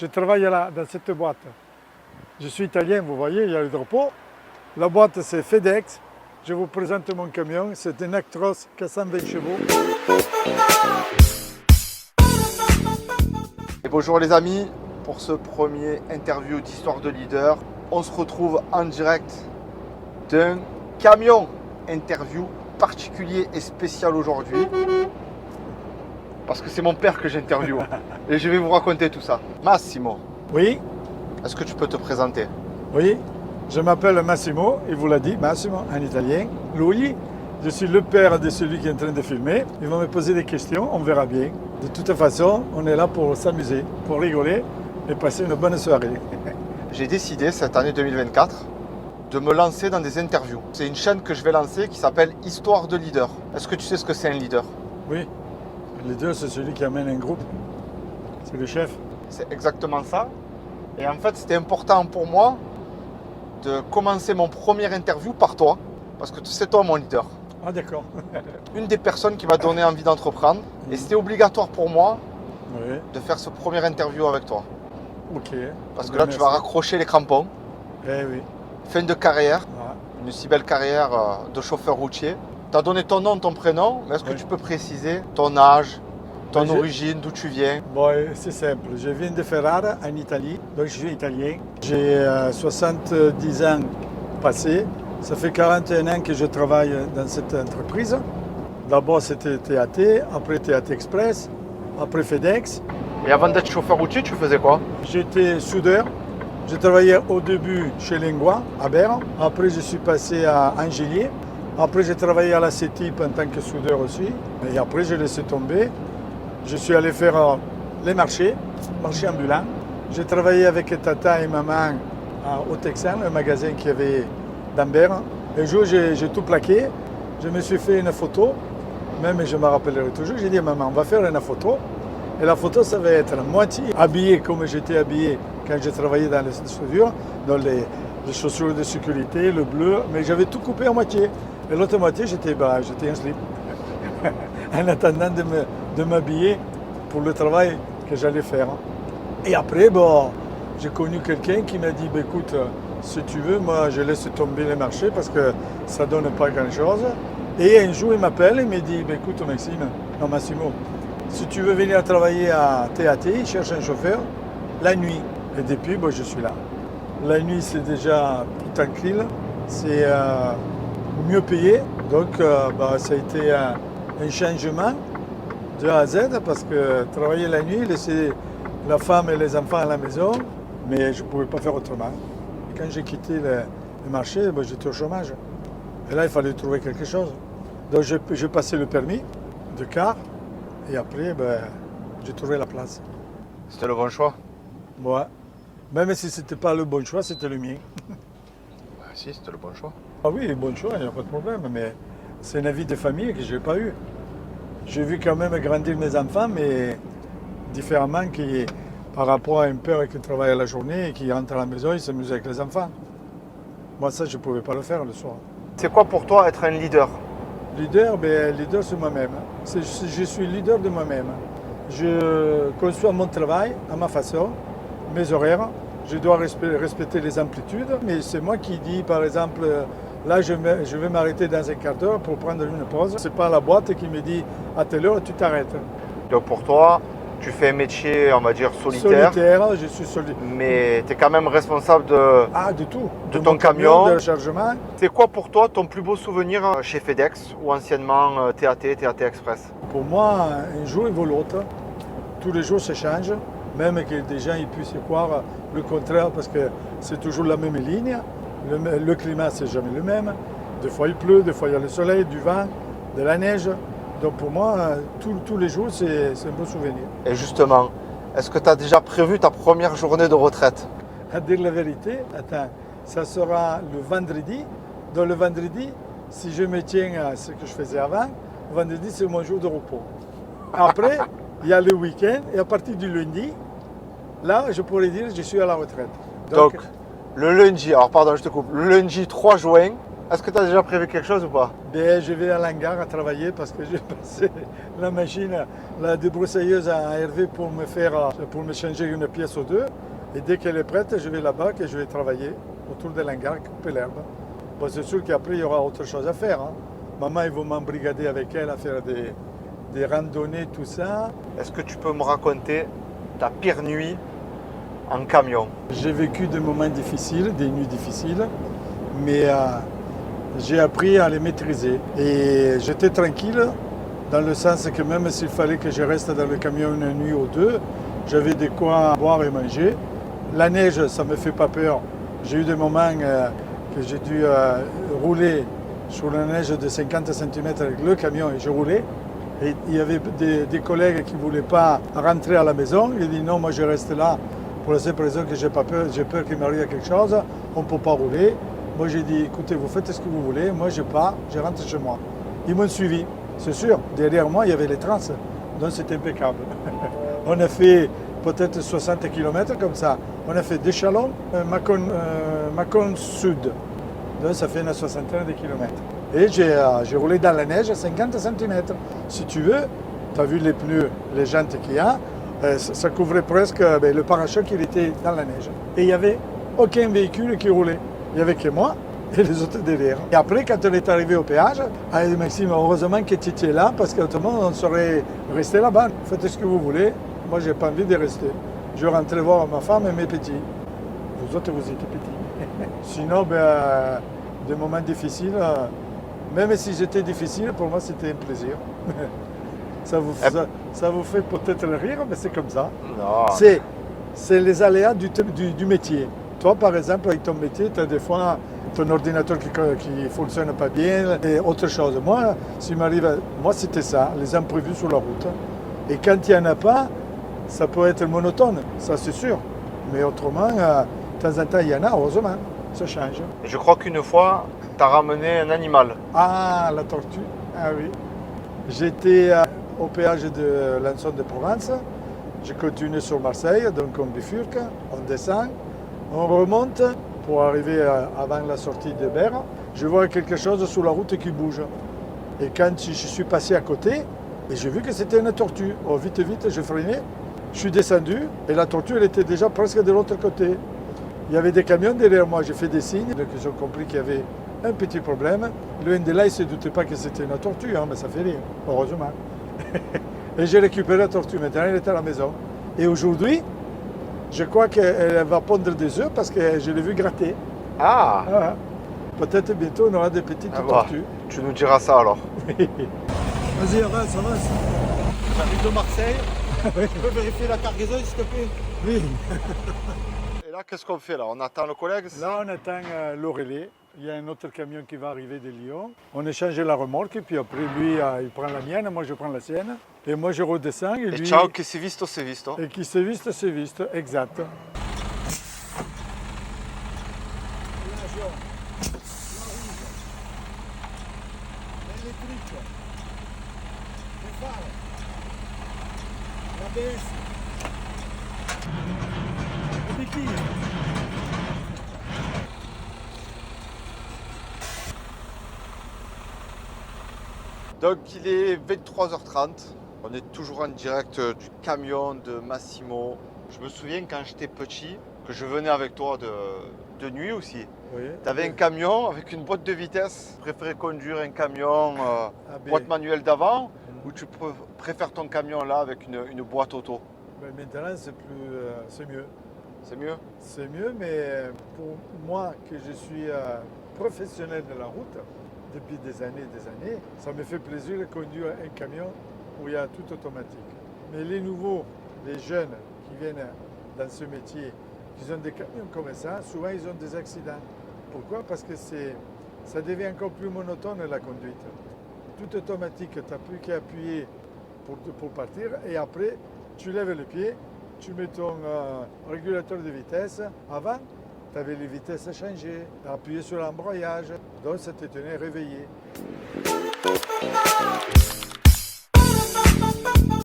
Je travaille là, dans cette boîte. Je suis italien, vous voyez, il y a le drapeau. La boîte, c'est FedEx. Je vous présente mon camion. C'est un Actros 420 chevaux. Et bonjour les amis, pour ce premier interview d'Histoire de Leader, on se retrouve en direct d'un camion. Interview particulier et spécial aujourd'hui. Parce que c'est mon père que j'interviewe. Et je vais vous raconter tout ça. Massimo, Oui, est-ce que tu peux te présenter? oui. Je m'appelle Massimo, il vous l'a dit, Massimo en italien. Lui, je suis le père de celui qui est en train de filmer. Il va me poser des questions, on verra bien. De toute façon, on est là pour s'amuser, pour rigoler et passer une bonne soirée. J'ai décidé cette année 2024 de me lancer dans des interviews. C'est une chaîne que je vais lancer qui s'appelle Histoire de Leader. Est-ce que tu sais ce que c'est un leader? Oui, le leader, c'est celui qui amène un groupe. C'est le chef. C'est exactement ça. Et en fait, c'était important pour moi de commencer mon premier interview par toi, parce que c'est toi mon leader. Ah d'accord. Une des personnes qui m'a donné envie d'entreprendre, et c'était obligatoire pour moi Oui, de faire ce premier interview avec toi. ok. Parce que Ben, là, tu vas merci. raccrocher les crampons. Eh oui. Fin de carrière, Voilà. une si belle carrière de chauffeur routier. Tu as donné ton nom, ton prénom, mais est-ce que Oui. tu peux préciser ton âge, ton Ben, origine, d'où tu viens? Bon, c'est simple. Je viens de Ferrara, en Italie, donc je suis italien. J'ai 70 ans passés. Ça fait 41 ans que je travaille dans cette entreprise. D'abord, c'était TAT, après TAT Express, après FedEx. Et avant d'être chauffeur routier, tu faisais quoi? J'étais soudeur. J'ai travaillé au début chez Lingua, à Berne. Après, je suis passé à Angelier. Après, j'ai travaillé à la CETIP en tant que soudeur aussi. Et après, j'ai laissé tomber. Je suis allé faire les marchés ambulants. J'ai travaillé avec Tata et Maman au Texan, un magasin qu'il y avait dans Berne. Un jour, j'ai tout plaqué. Je me suis fait une photo. Même, je me rappellerai toujours. J'ai dit à maman, on va faire une photo. Et la photo, ça va être la moitié habillé comme j'étais habillé quand j'ai travaillé dans les soudures, dans les chaussures de sécurité, le bleu. Mais j'avais tout coupé en moitié. Et l'autre moitié, j'étais en slip. En attendant de m'habiller pour le travail que j'allais faire. Et après, bon, j'ai connu quelqu'un qui m'a dit, écoute, si tu veux, moi je laisse tomber les marchés parce que ça ne donne pas grand-chose. Et un jour, il m'appelle et me dit, écoute Massimo, si tu veux venir travailler à TAT, il cherche un chauffeur la nuit. Et depuis, je suis là. La nuit, c'est déjà plus tranquille, c'est mieux payé. Donc, ça a été un changement de A à Z parce que travailler la nuit, laisser la femme et les enfants à la maison, mais je ne pouvais pas faire autrement. Et quand j'ai quitté le marché, j'étais au chômage. Et là, il fallait trouver quelque chose. Donc j'ai passé le permis de car et après, j'ai trouvé la place. C'était le bon choix? Ouais. Même si ce n'était pas le bon choix, c'était le mien. Si, c'était le bon choix. Ah oui, bon choix, il n'y a pas de problème, mais c'est une vie de famille que je n'ai pas eue. J'ai vu quand même grandir mes enfants, mais différemment par rapport à un père qui travaille à la journée et qui rentre à la maison et s'amuse avec les enfants. Moi, ça, je ne pouvais pas le faire le soir. C'est quoi pour toi être un leader? Leader, leader c'est moi-même. Je suis leader de moi-même. Je conçois mon travail à ma façon, mes horaires. Je dois respecter les amplitudes, mais c'est moi qui dis, par exemple, là, je vais m'arrêter dans un quart d'heure pour prendre une pause. Ce n'est pas la boîte qui me dit, à telle heure, tu t'arrêtes. Donc pour toi, tu fais un métier, on va dire, solitaire. Solitaire, je suis solitaire. Mais tu es quand même responsable De tout. de De ton mon camion. de chargement. C'est quoi pour toi ton plus beau souvenir chez FedEx ou anciennement TAT Express? Pour moi, un jour, il vaut l'autre. Tous les jours, ça change. Même que des gens ils puissent croire le contraire parce que c'est toujours la même ligne. Le climat, c'est jamais le même. Des fois, il pleut, des fois, il y a le soleil, du vent, de la neige. Donc pour moi, tous les jours, c'est un beau souvenir. Et justement, est-ce que tu as déjà prévu ta première journée de retraite? À dire la vérité, attends, ça sera le vendredi. Dans le vendredi, si je me tiens à ce que je faisais avant, le vendredi, c'est mon jour de repos. Après, il y a le week-end et à partir du lundi, là, je pourrais dire que je suis à la retraite. Donc, le lundi, alors pardon, je te coupe, le lundi 3 juin, Est-ce que tu as déjà prévu quelque chose ou pas? Ben, je vais à l'hangar à travailler parce que j'ai passé la machine, la débroussailleuse à Hervé pour pour me changer une pièce ou deux. Et dès qu'elle est prête, je vais là-bas et je vais travailler autour de l'hangar, couper l'herbe. Bon, c'est sûr qu'après, il y aura autre chose à faire. Hein. Maman, ils vont m'embrigader avec elle à faire des randonnées, tout ça. Est-ce que tu peux me raconter ta pire nuit en camion? J'ai vécu des moments difficiles, des nuits difficiles, mais j'ai appris à les maîtriser. Et j'étais tranquille, dans le sens que même s'il fallait que je reste dans le camion une nuit ou deux, j'avais de quoi boire et manger. La neige, ça ne me fait pas peur. J'ai eu des moments que j'ai dû rouler sur la neige de 50 cm avec le camion et je roulais. Et il y avait des collègues qui ne voulaient pas rentrer à la maison. Ils disent non, moi je reste là pour la simple raison que j'ai peur qu'il m'arrive quelque chose. On ne peut pas rouler. Moi j'ai dit écoutez, vous faites ce que vous voulez, moi je pars, je rentre chez moi. Ils m'ont suivi, c'est sûr. Derrière moi il y avait les trans, donc c'était impeccable. On a fait peut-être 60 km comme ça. On a fait Deschalons, Mâcon Sud. Donc ça fait une soixantaine de kilomètres. Et j'ai roulé dans la neige à 50 cm. Si tu veux, tu as vu les pneus, les jantes qu'il y a, ça couvrait presque le pare-choc, il était dans la neige. Et il n'y avait aucun véhicule qui roulait. Il n'y avait que moi et les autres derrière. Et après, quand on est arrivé au péage, elle a dit Maxime, heureusement que tu étais là, parce qu'autrement on serait resté là-bas. Faites ce que vous voulez, moi j'ai pas envie de rester. Je rentrais voir ma femme et mes petits. Vous autres, vous étiez petits. Sinon, des moments difficiles, même si j'étais difficile, pour moi c'était un plaisir. Ça vous fait peut-être rire, mais c'est comme ça. Non. C'est les aléas du métier. Toi, par exemple, avec ton métier, tu as des fois ton ordinateur qui ne fonctionne pas bien et autre chose. Moi, c'était ça, les imprévus sur la route. Et quand il n'y en a pas, ça peut être monotone, ça c'est sûr. Mais autrement, de temps en temps, il y en a, heureusement, ça change. Je crois qu'une fois, tu as ramené un animal. Ah, la tortue, ah oui. J'étais au péage de Lançon de Provence. J'ai continué sur Marseille, donc on bifurque, on descend, on remonte pour arriver avant la sortie de Berre. Je vois quelque chose sur la route qui bouge. Et quand je suis passé à côté, et j'ai vu que c'était une tortue. Oh, vite, je freinais. Je suis descendu et la tortue, elle était déjà presque de l'autre côté. Il y avait des camions derrière moi. J'ai fait des signes, donc ils ont compris qu'il y avait un petit problème. Le de là, il ne se doutait pas que c'était une tortue, hein, mais ça fait rien, heureusement. Et j'ai récupéré la tortue. Maintenant, elle est à la maison. Et aujourd'hui, je crois qu'elle va pondre des œufs parce que je l'ai vu gratter. Ah, Ah, peut-être bientôt, on aura des petites tortues. tu nous diras ça alors. Vas-y, avance. J'arrive de Marseille. Tu peux vérifier la cargaison, s'il te plaît? Oui. Et là, qu'est-ce qu'on fait là? On attend le collègue? Là, on attend l'Aurélie. Il y a un autre camion qui va arriver de Lyon. On échange la remorque et puis après, lui, il prend la mienne, moi, je prends la sienne. Et moi, je redescends. Et lui, ciao, che si visto, c'est visto. Et qui se viste, exact. Donc il est 23h30, on est toujours en direct du camion de Massimo. Je me souviens quand j'étais petit, que je venais avec toi de nuit aussi. Oui. Tu avais un camion avec une boîte de vitesse. Tu préférais conduire un camion boîte manuelle d'avant ou tu préfères ton camion là avec une boîte auto? Mais maintenant, c'est mieux. C'est mieux? C'est mieux, mais pour moi, que je suis professionnel de la route, depuis des années, ça me fait plaisir de conduire un camion où il y a tout automatique. Mais les nouveaux, les jeunes qui viennent dans ce métier, qui ont des camions comme ça, souvent ils ont des accidents. Pourquoi? Parce que ça devient encore plus monotone la conduite. Tout automatique, tu n'as plus qu'à appuyer pour partir et après tu lèves le pied, tu mets ton régulateur de vitesse. Avant, tu avais les vitesses à changer, appuyer sur l'embrayage, donc ça te tenait réveillé.